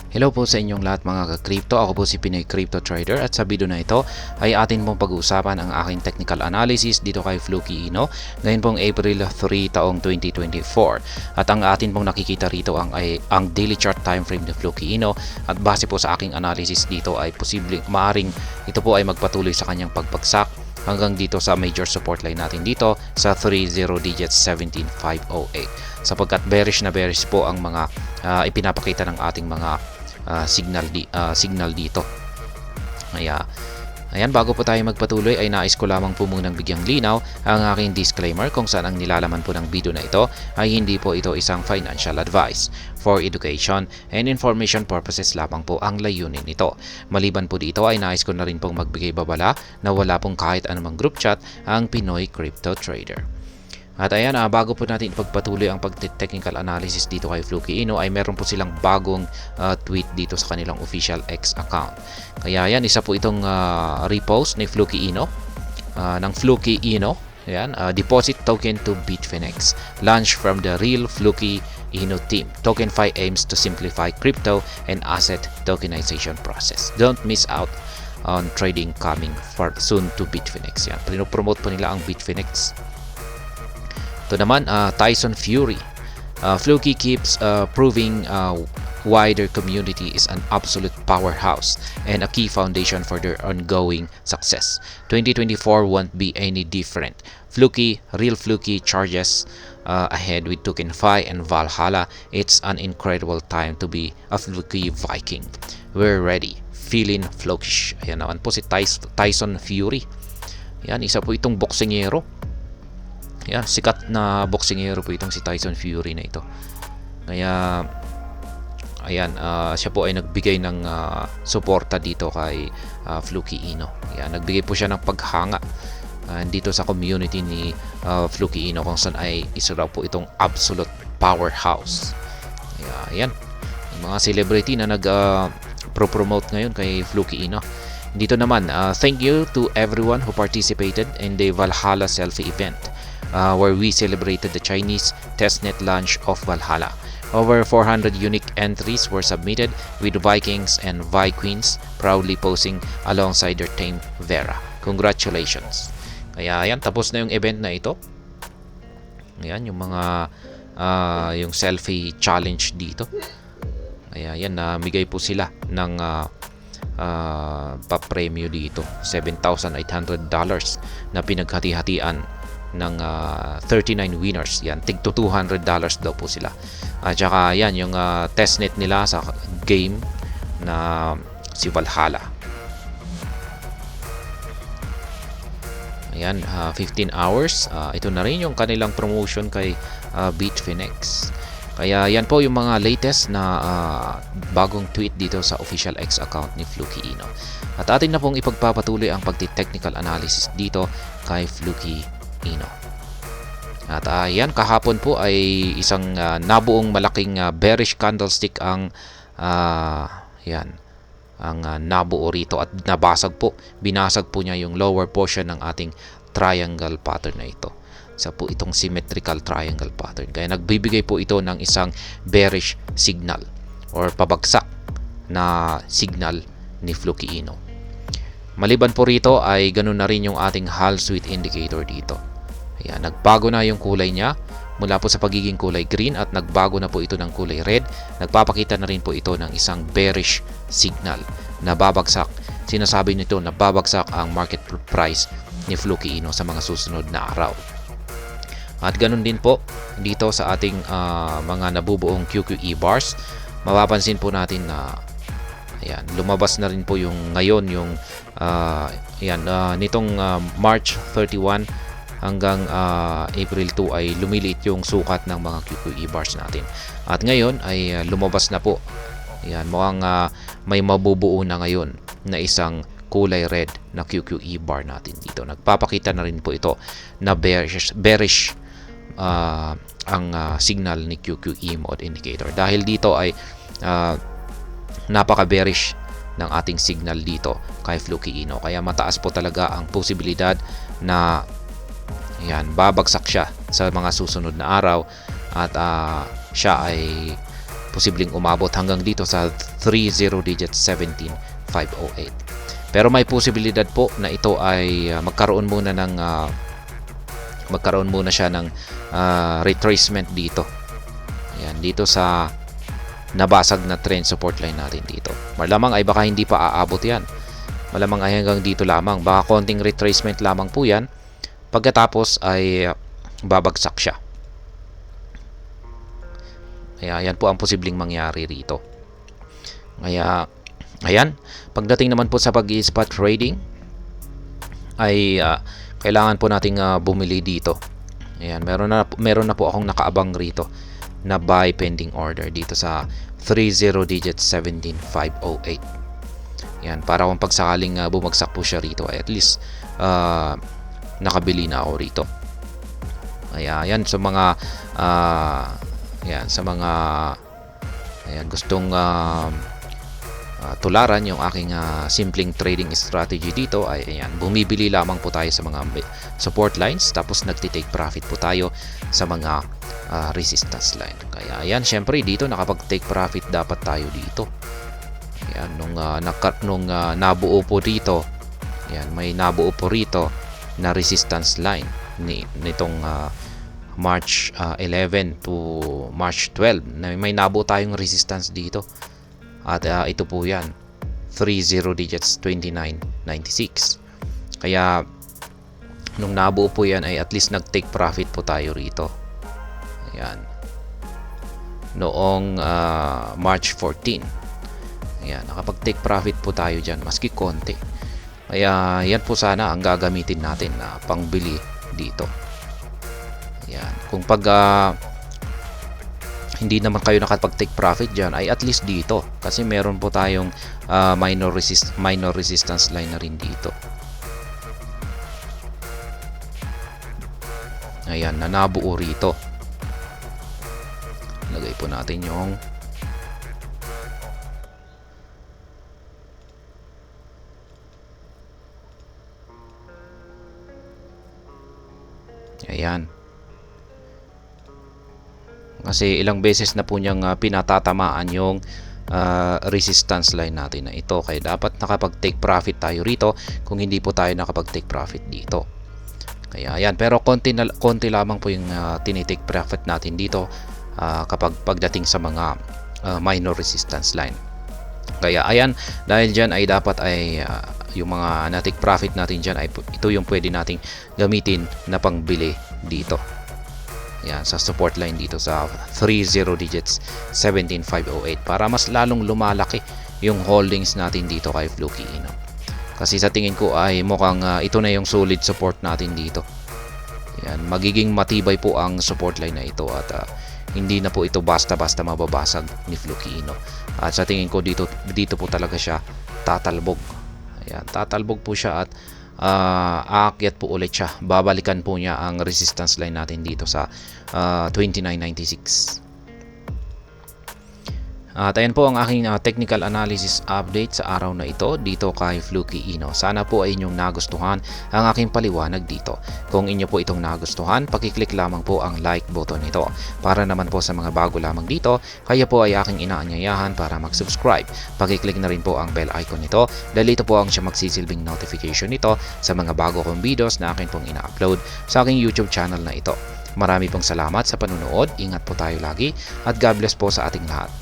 Hello po sa inyong lahat mga ka-crypto. Ako po si Pinoy Crypto Trader at sa video na ito ay atin pong pag-uusapan ang aking technical analysis dito kay Fluky Ino ngayon pong April 3 taong 2024. At ang atin pong nakikita rito ang daily chart time frame ni Fluky Ino at base po sa aking analysis dito ay maaring ito po ay magpatuloy sa kanyang pagbagsak hanggang dito sa major support line natin dito sa 30 digits 17508 sapagkat bearish po ang mga ipinapakita ng ating mga signal dito. Ayan, bago po tayo magpatuloy ay nais ko lamang po munang bigyang linaw ang aking disclaimer kung saan ang nilalaman po ng video na ito ay hindi po ito isang financial advice. For education and information purposes lamang po ang layunin nito. Maliban po dito ay nais ko na rin pong magbigay babala na wala pong kahit anumang group chat ang Pinoy Crypto Trader. At ayan, bago po natin ipagpatuloy ang pag-technical analysis dito kay Fluky Ino ay meron po silang bagong tweet dito sa kanilang official X account. Kaya yan, isa po itong repost ni Fluky Ino ng Fluky Ino. Ayan, deposit token to Bitfinex. Launch from the real Fluky Ino team. TokenFi aims to simplify crypto and asset tokenization process. Don't miss out on trading coming soon to Bitfinex. Yan, pinopromote po nila ang Bitfinex. Ito naman, Tyson Fury. Fluky keeps proving wider community is an absolute powerhouse and a key foundation for their ongoing success. 2024 won't be any different. Real Fluky charges ahead with TokenFi and Valhalla. It's an incredible time to be a Fluky Viking. We're ready. Feeling flukish. Ayan naman po si Tyson Fury. Yan, isa po itong boksingero. Yan, sikat na boksingero po itong si Tyson Fury na ito. Kaya ayan, siya po ay nagbigay ng suporta dito kay Fluky Ino. Yan, nagbigay po siya ng paghanga dito sa community ni Fluky Ino kung saan ay isa raw po itong absolute powerhouse. Ayan, yung mga celebrity na nag-promote ngayon kay Fluky Ino. Dito naman, thank you to everyone who participated in the Valhalla selfie event. Where we celebrated the Chinese testnet launch of Valhalla. Over 400 unique entries were submitted with Vikings and Vi-Queens proudly posing alongside their tame Vera. Congratulations! Kaya ayan, tapos na yung event na ito. Ayan, yung mga yung selfie challenge dito. Kaya ayan, namigay po sila ng pa-premyo dito. $7,800 na pinaghati-hatian ng 39 winners. Yan, tig to $200 daw po sila. At saka yan, yung testnet nila sa game na si Valhalla. Ayan, 15 hours. Ito na rin yung kanilang promotion kay Bitfinex. Kaya yan po yung mga latest na bagong tweet dito sa official X account ni Fluky Ino. At atin na pong ipagpapatuloy ang pagti-technical analysis dito kay Fluky Ino. At ayan, kahapon po ay isang nabuong malaking bearish candlestick ang nabuo rito at binasag po niya yung lower portion ng ating triangle pattern na ito. Sa po itong symmetrical triangle pattern. Kaya nagbibigay po ito ng isang bearish signal or pabagsak na signal ni Fluky Ino. Maliban po rito ay ganun na rin yung ating Hall Sweet indicator dito. Ayan, nagbago na yung kulay niya mula po sa pagiging kulay green at nagbago na po ito ng kulay red. Nagpapakita na rin po ito ng isang bearish signal na babagsak. Sinasabi nito na babagsak ang market price ni Fluky Ino sa mga susunod na araw. At ganun din po dito sa ating mga nabubuong QQE bars. Mapapansin po natin na ayan, lumabas na rin po yung ngayon yung nitong March 31 hanggang April 2 ay lumiliit yung sukat ng mga QQE bars natin. At ngayon ay lumabas na po. Ayan, mukhang may mabubuo na ngayon na isang kulay red na QQE bar natin dito. Nagpapakita na rin po ito na bearish ang signal ni QQE mode indicator. Dahil dito ay napaka-bearish ng ating signal dito kay Fluky Ino. Kaya mataas po talaga ang posibilidad na babagsak siya sa mga susunod na araw at siya ay posibleng umabot hanggang dito sa 30 digits 17,508. Pero may posibilidad po na ito ay magkaroon muna siya ng retracement dito. Ayan, dito sa nabasag na trend support line natin dito. Malamang ay baka hindi pa aabot yan. Malamang ay hanggang dito lamang. Baka konting retracement lamang po yan. Pagkatapos ay babagsak siya. Kaya yan po ang posibleng mangyari rito. Kaya ayan, pagdating naman po sa pag-i-spot trading ay kailangan po nating bumili dito. Ayan, meron na po akong nakaabang rito na buy pending order dito sa 30 digits 17,508. Yan, para kung pagsakaling bumagsak po siya rito ay at least nakabili na ako rito. Kaya yan sa mga gustong tularan yung aking simpleng trading strategy dito ay ayan, bumibili lamang po tayo sa mga support lines, tapos nagti-take profit po tayo sa mga resistance line. Kaya ayan, syempre dito nakapag-take profit dapat tayo dito. Ayan, nung nabuo po dito, ayan, may nabuo po rito na resistance line nitong March 11 to March 12. May nabuo tayong resistance dito. At ito po yan, 30 digits 29.96. Kaya nung nabuo po yan ay at least nag-take profit po tayo rito. Ayan. Noong March 14. Ayan, nakapag-take profit po tayo dyan, maski konti. Kaya yan po sana ang gagamitin natin na pangbili dito. Ayan. Kung hindi naman kayo nakapag-take profit dyan, ay at least dito. Kasi meron po tayong minor resistance line na rin dito. Ayan, na nabuo rito. Lagay po natin yung ayan. Kasi ilang beses na po niyang pinatatamaan yung resistance line natin na ito. Kaya dapat nakapag-take profit tayo rito kung hindi po tayo nakapag-take profit dito. Kaya ayan, pero konti lamang po yung tinitake profit natin dito kapag pagdating sa mga minor resistance line. Kaya ayan, dahil dyan ay dapat ay yung mga na-take profit natin dyan ay ito yung pwede nating gamitin na pangbili dito. Yan, sa support line dito sa 30 digits 17,508 para mas lalong lumalaki yung holdings natin dito kay Fluky Ino. Kasi sa tingin ko ay mukhang ito na yung solid support natin dito. Yan, magiging matibay po ang support line na ito at hindi na po ito basta-basta mababasag ni Fluky Ino. At sa tingin ko dito po talaga siya tatalbog. Ayan, tatalbog po siya at aakyat po ulit siya. Babalikan po niya ang resistance line natin dito sa 29.96. At ayan po ang aking technical analysis update sa araw na ito dito kay Fluky Ino. Sana po ay inyong nagustuhan ang aking paliwanag dito. Kung inyo po itong nagustuhan, pakiclick lamang po ang like button nito. Para naman po sa mga bago lamang dito, kaya po ay aking inaanyayahan para mag-subscribe. Pakiclick na rin po ang bell icon nito dahil ito po ang siya magsisilbing notification nito sa mga bago kong videos na akin pong ina-upload sa aking YouTube channel na ito. Marami pong salamat sa panunood, ingat po tayo lagi at God bless po sa ating lahat.